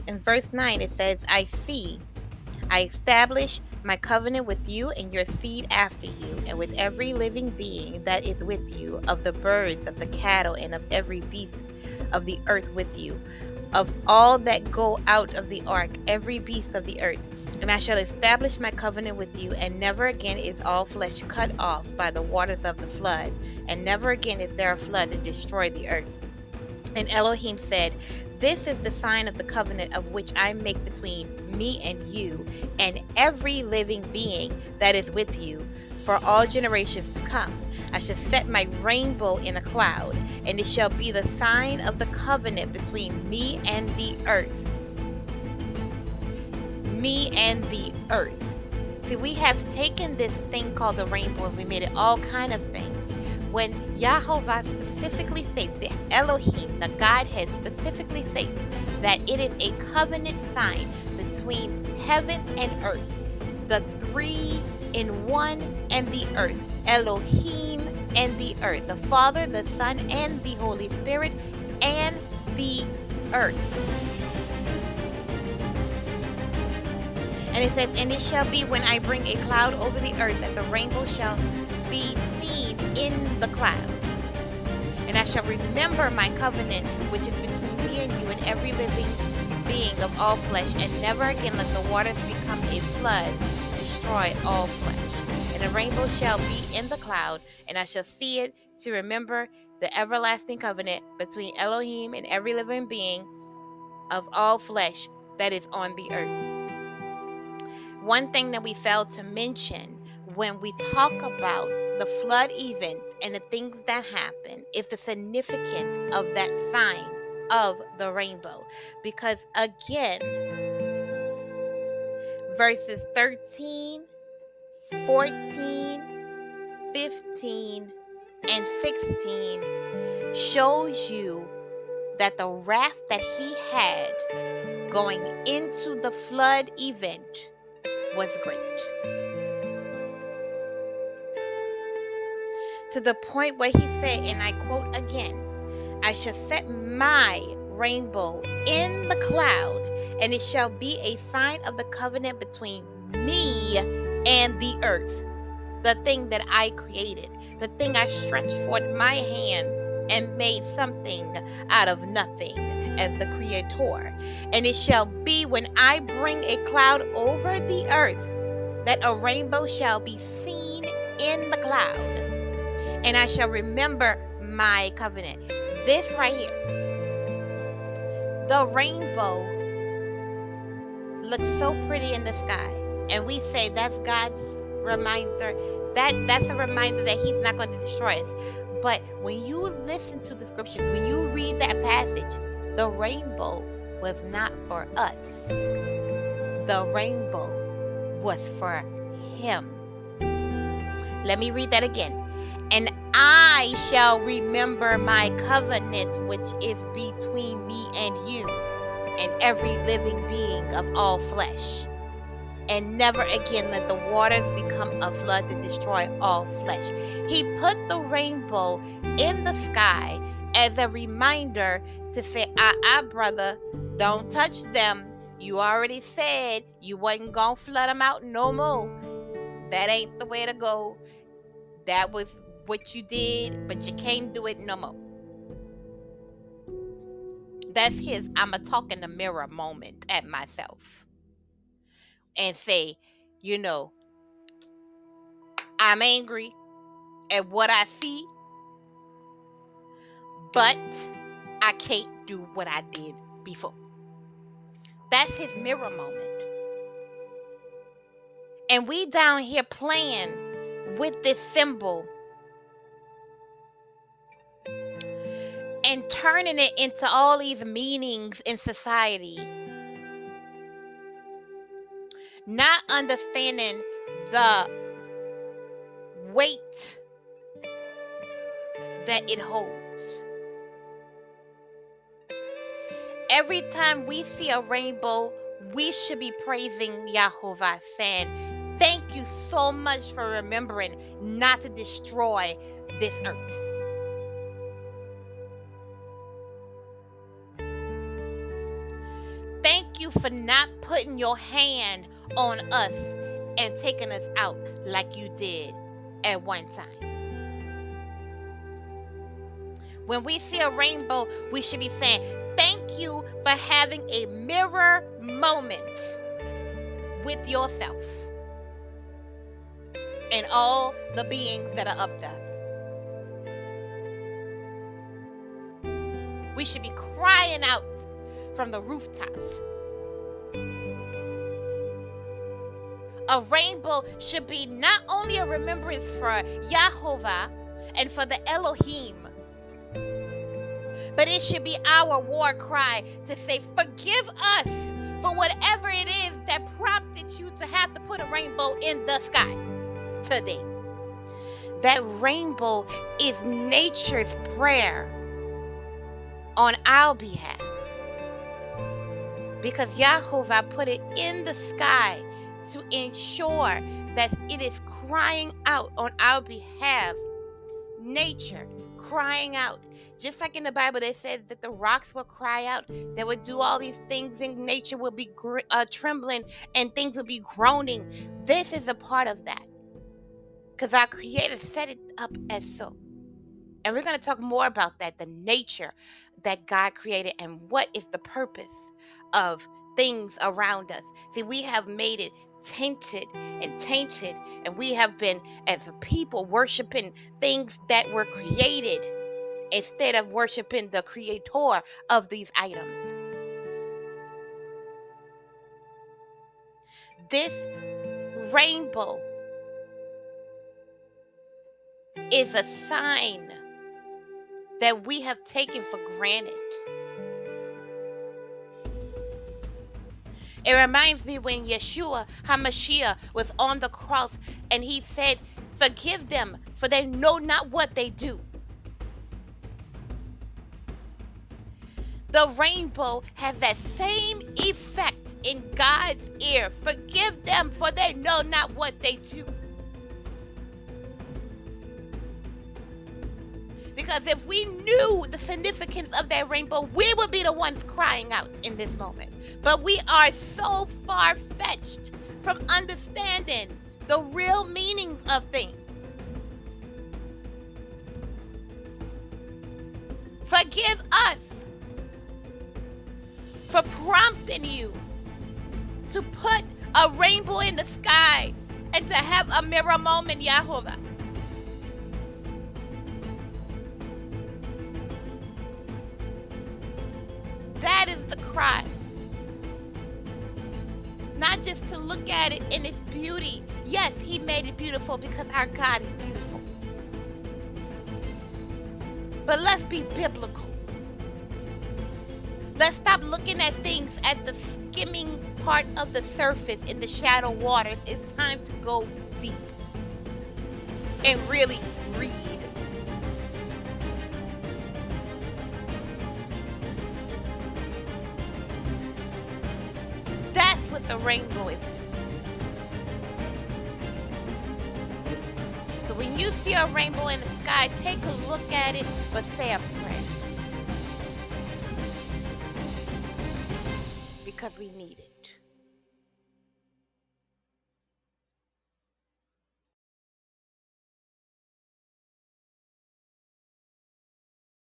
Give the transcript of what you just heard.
In verse 9, it says, I establish my covenant with you and your seed after you, and with every living being that is with you, of the birds, of the cattle, and of every beast of the earth with you, of all that go out of the ark, every beast of the earth. And I shall establish my covenant with you, and never again is all flesh cut off by the waters of the flood, and never again is there a flood to destroy the earth. And Elohim said, This is the sign of the covenant of which I make between me and you and every living being that is with you for all generations to come. I shall set my rainbow in a cloud, and it shall be the sign of the covenant between me and the earth. Me and the earth. See, we have taken this thing called the rainbow and we made it all kind of things. When YHVH specifically states, the Elohim, the Godhead specifically states that it is a covenant sign between heaven and earth, the three in one and the earth, Elohim and the earth, the Father, the Son, and the Holy Spirit, and the earth. And it says, And it shall be when I bring a cloud over the earth that the rainbow shall be seen in the cloud. And I shall remember my covenant, which is between me and you and every living being of all flesh, and never again let the waters become a flood, destroy all flesh. And the rainbow shall be in the cloud, and I shall see it to remember the everlasting covenant between Elohim and every living being of all flesh that is on the earth. One thing that we failed to mention when we talk about the flood events and the things that happen is the significance of that sign of the rainbow. Because again, verses 13, 14, 15, and 16 shows you that the wrath that he had going into the flood event was great. To the point where he said, and I quote again, I shall set my rainbow in the cloud, and it shall be a sign of the covenant between me and the earth, the thing that I created, the thing I stretched forth my hands and made something out of nothing as the creator. And it shall be when I bring a cloud over the earth that a rainbow shall be seen in the cloud, and I shall remember my covenant. This right here, the rainbow looks so pretty in the sky, and we say that's God's reminder. That's a reminder that he's not going to destroy us. But when you listen to the scriptures, when you read that passage, the rainbow was not for us. The rainbow was for him. Let me read that again. And I shall remember my covenant, which is between me and you and every living being of all flesh, and never again let the waters become a flood to destroy all flesh. He put the rainbow in the sky as a reminder to say, brother, don't touch them. You already said you wasn't gonna flood them out no more. That ain't the way to go. That was what you did, but you can't do it no more. That's his I'm a talk in the mirror moment at myself. And say, I'm angry at what I see, but I can't do what I did before. That's his mirror moment. And we down here playing with this symbol and turning it into all these meanings in society, not understanding the weight that it holds. Every time we see a rainbow, we should be praising YHVH, saying, thank you so much for remembering not to destroy this earth. Thank you you for not putting your hand on us and taking us out like you did at one time. When we see a rainbow, we should be saying, thank you for having a mirror moment with yourself and all the beings that are up there. We should be crying out from the rooftops. A rainbow should be not only a remembrance for Yahovah and for the Elohim, but it should be our war cry to say, forgive us for whatever it is that prompted you to have to put a rainbow in the sky today. That rainbow is nature's prayer on our behalf, because Yahovah put it in the sky to ensure that it is crying out on our behalf. Nature crying out. Just like in the Bible, they said that the rocks will cry out. They would do all these things, and nature will be trembling, and things will be groaning. This is a part of that, because our Creator set it up as so. And we're going to talk more about that, the nature that God created and what is the purpose of things around us. See, we have made it tainted, and we have been, as a people, worshiping things that were created instead of worshiping the creator of these items. This rainbow is a sign that we have taken for granted. It reminds me when Yeshua HaMashiach was on the cross and he said, forgive them, for they know not what they do. The rainbow has that same effect in God's ear. Forgive them, for they know not what they do. Because if we knew the significance of that rainbow, we would be the ones crying out in this moment. But we are so far-fetched from understanding the real meanings of things. Forgive us for prompting you to put a rainbow in the sky and to have a mirror moment, Yahovah. That is the cry. Not just to look at it in its beauty. Yes, he made it beautiful because our God is beautiful. But let's be biblical. Let's stop looking at things at the skimming part of the surface in the shallow waters. It's time to go deep and really read. That's what the rainbow is doing. So when you see a rainbow in the sky, take a look at it, but say a prayer. Because we need it.